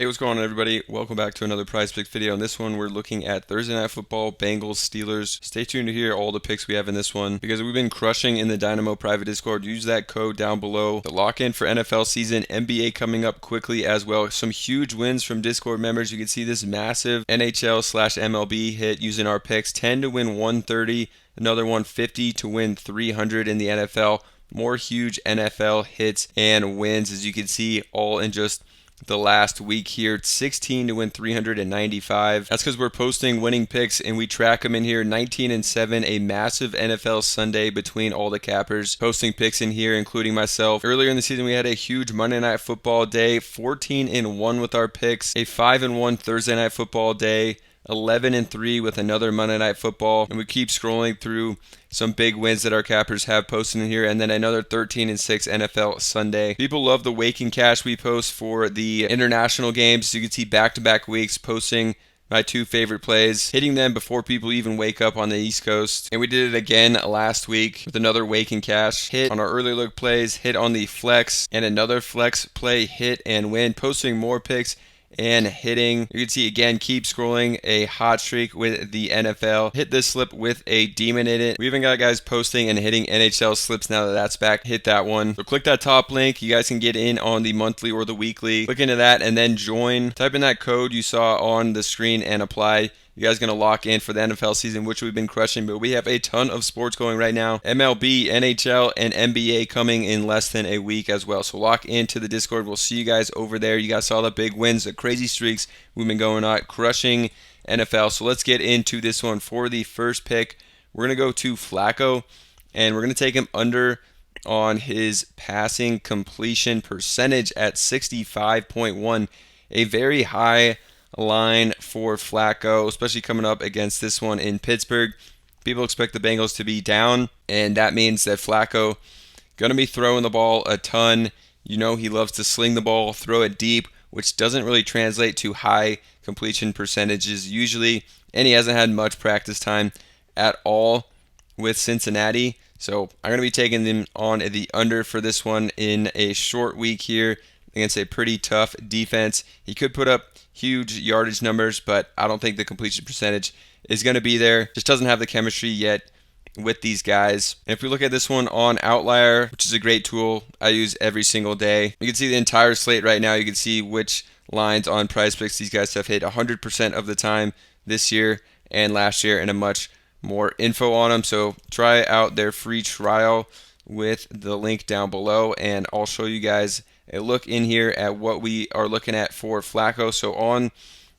Hey, what's going on, everybody? Welcome back to another Prizepicks video. In this one, we're looking at Thursday Night Football, Bengals, Steelers. Stay tuned to hear all the picks we have in this one because we've been crushing in the Dynamo private Discord. Use that code down below to lock in for NFL season. NBA coming up quickly as well. Some huge wins from Discord members. You can see this massive NHL/MLB hit using our picks. 10 to win 130, another 150 to win 300 in the NFL. More huge NFL hits and wins, as you can see, all in just the last week here. 16 to win 395. That's because we're posting winning picks and we track them in here. 19 and 7, a massive NFL Sunday between all the cappers posting picks in here, including myself. Earlier in the season, we had a huge Monday Night Football day. 14 and 1 with our picks. A 5 and 1 Thursday Night Football day. 11 and 3 with another Monday Night Football, and we keep scrolling through some big wins that our cappers have posted in here, and then another 13 and 6 NFL Sunday. People love the wake and cash we post for the international games. So you can see back-to-back weeks posting my two favorite plays, hitting them before people even wake up on the East Coast. And we did it again last week with another wake and cash hit on our early look plays, hit on the flex, and another flex play hit and win, posting more picks and hitting. You can see again, keep scrolling, a hot streak with the NFL. Hit this slip with a demon in it. We even got guys posting and hitting NHL slips now that that's back. Hit that one. So click that top link. You guys can get in on the monthly or the weekly. Click into that and then join. Type in that code you saw on the screen and apply. You guys are going to lock in for the NFL season, which we've been crushing, but we have a ton of sports going right now. MLB, NHL, and NBA coming in less than a week as well. So lock into the Discord. We'll see you guys over there. You guys saw the big wins, the crazy streaks we've been going on, crushing NFL. So let's get into this one. For the first pick, we're going to go to Flacco, and we're going to take him under on his passing completion percentage at 65.1. A very high line for Flacco, especially coming up against this one in Pittsburgh. People expect the Bengals to be down, and that means that Flacco going to be throwing the ball a ton. You know he loves to sling the ball, throw it deep, which doesn't really translate to high completion percentages usually, and he hasn't had much practice time at all with Cincinnati. So I'm going to be taking them on the under for this one in a short week here against a pretty tough defense. He could put up huge yardage numbers, but I don't think the completion percentage is going to be there. Just doesn't have the chemistry yet with these guys. And if we look at this one on Outlier, which is a great tool I use every single day, you can see the entire slate right now. You can see which lines on Prizepicks these guys have hit 100% of the time this year and last year, and a much more info on them. So try out their free trial with the link down below, and I'll show you guys a look in here at what we are looking at for Flacco. So on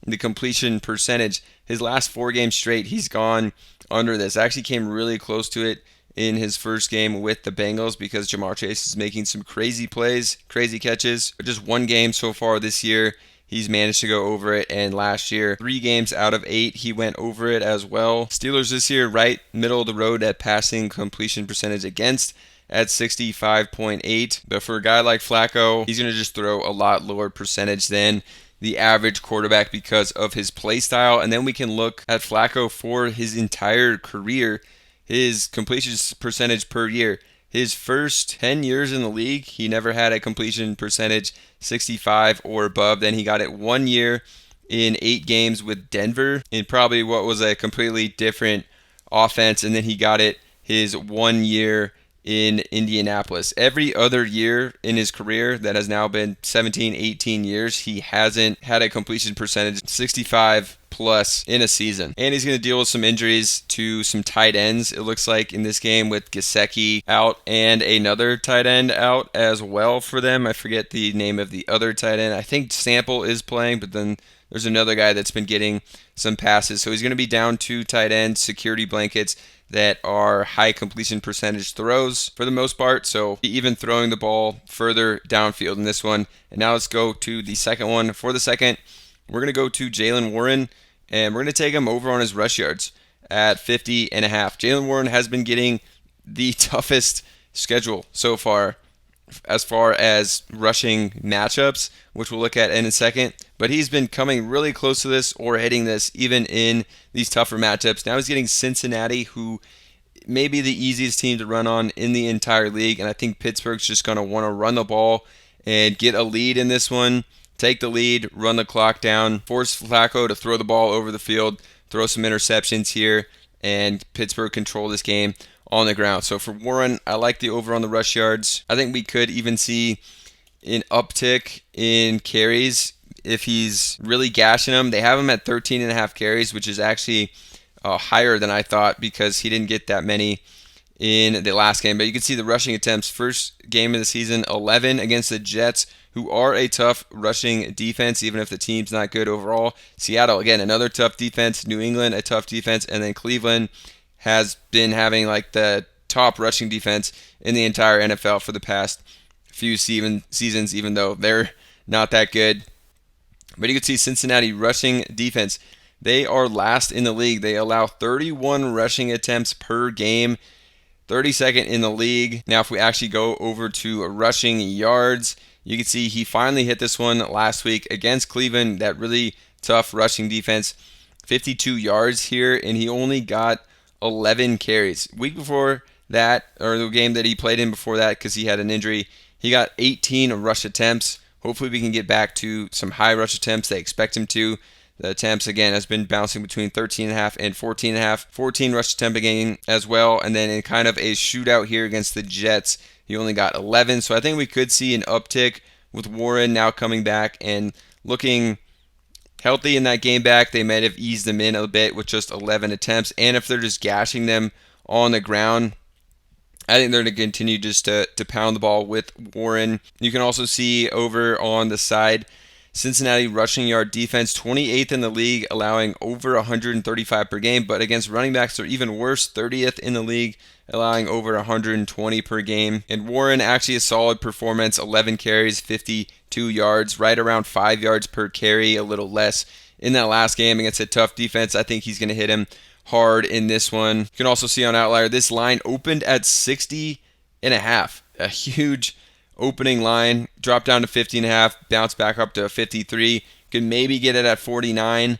the completion percentage, his last 4 games straight, he's gone under this. Actually came really close to it in his first game with the Bengals because Jamar Chase is making some crazy plays, crazy catches. Just 1 game so far this year, he's managed to go over it, and last year, 3 games out of 8, he went over it as well. Steelers this year, right middle of the road at passing completion percentage against at 65.8. But for a guy like Flacco, he's going to just throw a lot lower percentage than the average quarterback because of his play style. And then we can look at Flacco for his entire career, his completion percentage per year. His first 10 years in the league, he never had a completion percentage 65 or above. Then he got it 1 year in 8 games with Denver in probably what was a completely different offense. And then he got it his 1 year in Indianapolis. Every other year in his career that has now been 17, 18 years, he hasn't had a completion percentage 65 plus in a season. And he's going to deal with some injuries to some tight ends, it looks like, in this game, with Gesicki out and another tight end out as well for them. I forget the name of the other tight end. I think Sample is playing, but then there's another guy that's been getting some passes. So he's going to be down 2 tight end security blankets that are high completion percentage throws for the most part. So even throwing the ball further downfield in this one. And now let's go to the second one. For the second, we're going to go to Jaylen Warren, and we're going to take him over on his rush yards at 50.5. Jaylen Warren has been getting the toughest schedule so far as rushing matchups, which we'll look at in a second. But he's been coming really close to this or hitting this even in these tougher matchups. Now he's getting Cincinnati, who may be the easiest team to run on in the entire league. And I think Pittsburgh's just going to want to run the ball and get a lead in this one take the lead, run the clock down, force Flacco to throw the ball over the field, throw some interceptions here, and Pittsburgh control this game on the ground. So for Warren, I like the over on the rush yards. I think we could even see an uptick in carries if he's really gashing them. They have him at 13.5 carries, which is actually higher than I thought because he didn't get that many in the last game. But you can see the rushing attempts. First game of the season, 11 against the Jets, who are a tough rushing defense, even if the team's not good overall. Seattle, again, another tough defense. New England, a tough defense. And then Cleveland has been having like the top rushing defense in the entire NFL for the past few seasons, even though they're not that good. But you can see Cincinnati rushing defense. They are last in the league. They allow 31 rushing attempts per game, 32nd in the league. Now, if we actually go over to rushing yards, you can see he finally hit this one last week against Cleveland, that really tough rushing defense. 52 yards here, and he only got 11 carries. Week before that, or the game that he played in before that because he had an injury, he got 18 rush attempts. Hopefully we can get back to some high rush attempts. They expect him to. The attempts, again, has been bouncing between 13.5 and 14.5. 14 rush attempt a game as well. And then in kind of a shootout here against the Jets, he only got 11. So I think we could see an uptick with Warren now coming back and looking healthy in that game back. They might have eased them in a bit with just 11 attempts. And if they're just gashing them on the ground, I think they're going to continue just to pound the ball with Warren. You can also see over on the side, Cincinnati rushing yard defense, 28th in the league, allowing over 135 per game. But against running backs, they're even worse, 30th in the league, allowing over 120 per game. And Warren, actually a solid performance, 11 carries, 52 yards, right around 5 yards per carry, a little less in that last game against a tough defense. I think he's going to hit him hard in this one. You can also see on Outlier, this line opened at 60.5, a huge opening line, dropped down to 50.5, bounce back up to 53. Could maybe get it at 49,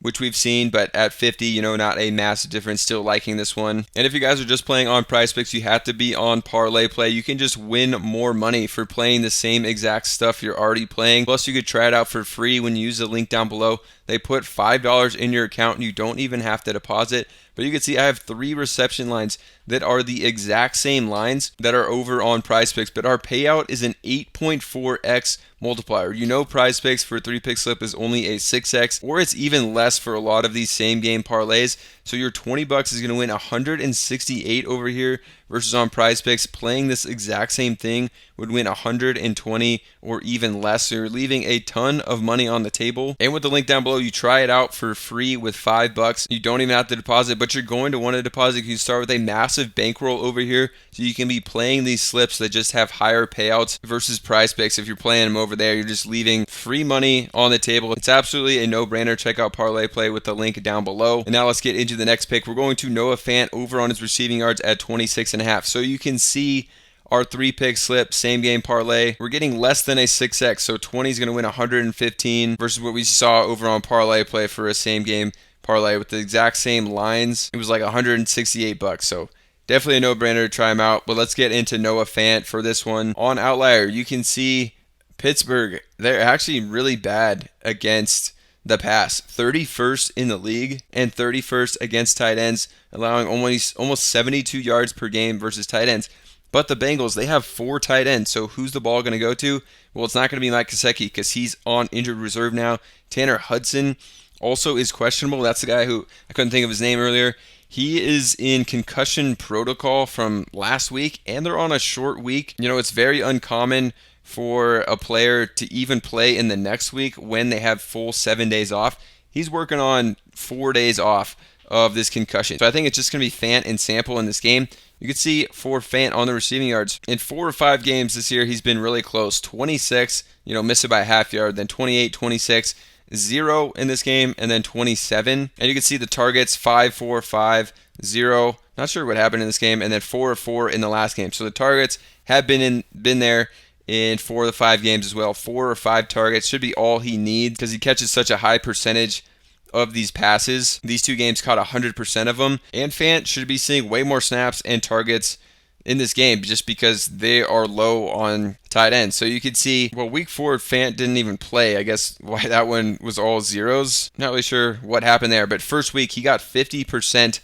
which we've seen, but at 50, not a massive difference. Still liking this one. And if you guys are just playing on Prizepicks, you have to be on parlay play. You can just win more money for playing the same exact stuff you're already playing. Plus, you could try it out for free when you use the link down below. They put $5 in your account and you don't even have to deposit. But you can see I have 3 reception lines that are the exact same lines that are over on Prizepicks, but our payout is an 8.4x multiplier. Prizepicks for 3-pick slip is only a 6x, or it's even less for a lot of these same game parlays. So your $20 is going to win 168 over here versus on Prizepicks. Playing this exact same thing would win 120 or even less. So you're leaving a ton of money on the table. And with the link down below, you try it out for free with $5. You don't even have to deposit, but you're going to want to deposit. You start with a massive bankroll over here, so you can be playing these slips that just have higher payouts versus Prizepicks. If you're playing them over there, you're just leaving free money on the table. It's absolutely a no-brainer. Check out Parlay Play with the link down below. And now let's get into the next pick. We're going to Noah Fant over on his receiving yards at 26.5. So you can see our 3-pick slip, same game parlay. We're getting less than a 6x, so 20 is going to win 115 versus what we saw over on Parlay Play for a same game parlay with the exact same lines. It was like $168, so definitely a no-brainer to try them out. But let's get into Noah Fant for this one. On Outlier, you can see Pittsburgh, they're actually really bad against the pass. 31st in the league and 31st against tight ends, allowing almost 72 yards per game versus tight ends. But the Bengals, they have 4 tight ends, so who's the ball going to go to? Well, it's not going to be Mike Gesicki because he's on injured reserve now. Tanner Hudson also is questionable. That's the guy who, I couldn't think of his name earlier. He is in concussion protocol from last week, and they're on a short week. It's very uncommon for a player to even play in the next week when they have full 7 days off. He's working on 4 days off of this concussion. So I think it's just going to be Fant and Sample in this game. You can see for Fant on the receiving yards, in 4 or 5 games this year, he's been really close. 26, missed it by a half yard, then 28, 26, 0 in this game, and then 27. And you can see the targets, 5, 4, 5, 0. Not sure what happened in this game, and then 4 of 4 in the last game. So the targets have been there in 4 of the 5 games as well. 4 or 5 targets should be all he needs because he catches such a high percentage of these passes. These 2 games caught 100% of them, and Fant should be seeing way more snaps and targets in this game just because they are low on tight ends. So you could see, well, week 4, Fant didn't even play. I guess why that one was all zeros. Not really sure what happened there, but first week he got 50%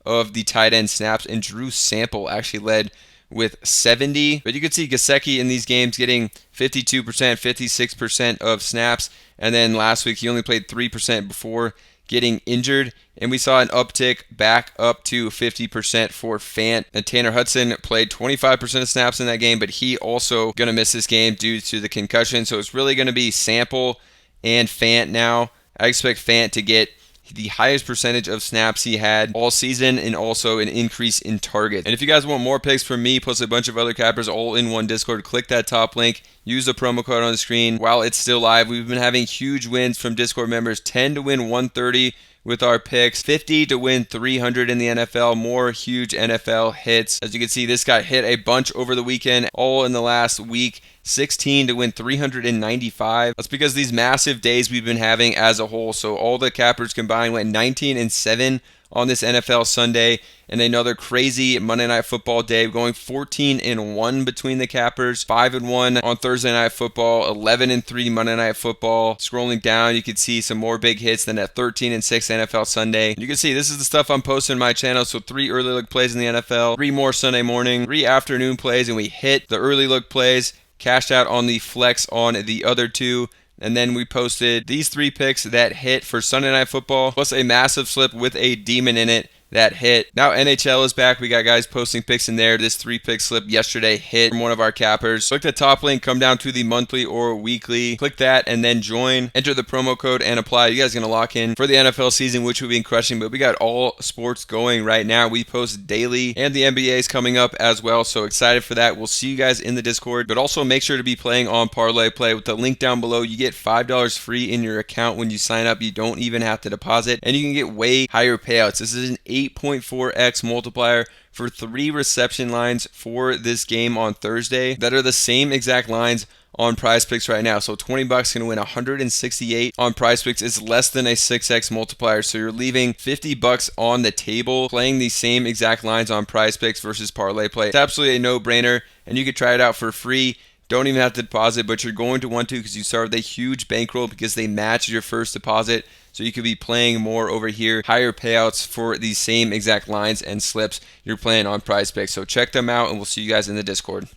of the tight end snaps, and Drew Sample actually led with 70. But you could see Gesicki in these games getting 52%, 56% of snaps, and then last week he only played 3% before getting injured, and we saw an uptick back up to 50% for Fant. And Tanner Hudson played 25% of snaps in that game, but he also going to miss this game due to the concussion. So it's really going to be Sample and Fant now. I expect Fant to get the highest percentage of snaps he had all season, and also an increase in target. And if you guys want more picks from me plus a bunch of other cappers all in one Discord, click that top link. Use the promo code on the screen while it's still live. We've been having huge wins from Discord members. 10 to win 130 with our picks, 50 to win 300 in the NFL, more huge NFL hits. As you can see, this guy hit a bunch over the weekend, all in the last week. 16 to win 395. That's because these massive days we've been having as a whole. So all the cappers combined went 19-7 on this NFL Sunday, and another crazy Monday Night Football day, going 14-1 between the cappers, 5-1 on Thursday Night Football, 11-3 Monday Night Football. Scrolling down, you can see some more big hits than that 13-6 NFL Sunday. You can see this is the stuff I'm posting on my channel. So 3 early look plays in the NFL, 3 more Sunday morning, 3 afternoon plays, and we hit the early look plays. Cashed out on the flex on the other 2. And then we posted these 3 picks that hit for Sunday Night Football, plus a massive slip with a demon in it that hit. Now NHL is back. We got guys posting picks in there. This 3-pick slip yesterday hit from one of our cappers. Click the top link, come down to the monthly or weekly. Click that and then join. Enter the promo code and apply. You guys are going to lock in for the NFL season, which we've been crushing. But we got all sports going right now. We post daily, and the NBA is coming up as well. So excited for that. We'll see you guys in the Discord. But also make sure to be playing on Parlay Play with the link down below. You get $5 free in your account when you sign up. You don't even have to deposit, and you can get way higher payouts. This is an 8.4x multiplier for 3 reception lines for this game on Thursday that are the same exact lines on Prizepicks right now. So $20 going to win 168 on Prizepicks. Is less than a 6x multiplier. So you're leaving $50 on the table playing the same exact lines on Prizepicks versus Parlay Play. It's absolutely a no-brainer, and you can try it out for free. Don't even have to deposit, but you're going to want to because you start with a huge bankroll because they match your first deposit. So you could be playing more over here, higher payouts for these same exact lines and slips you're playing on Prizepicks. So check them out, and we'll see you guys in the Discord.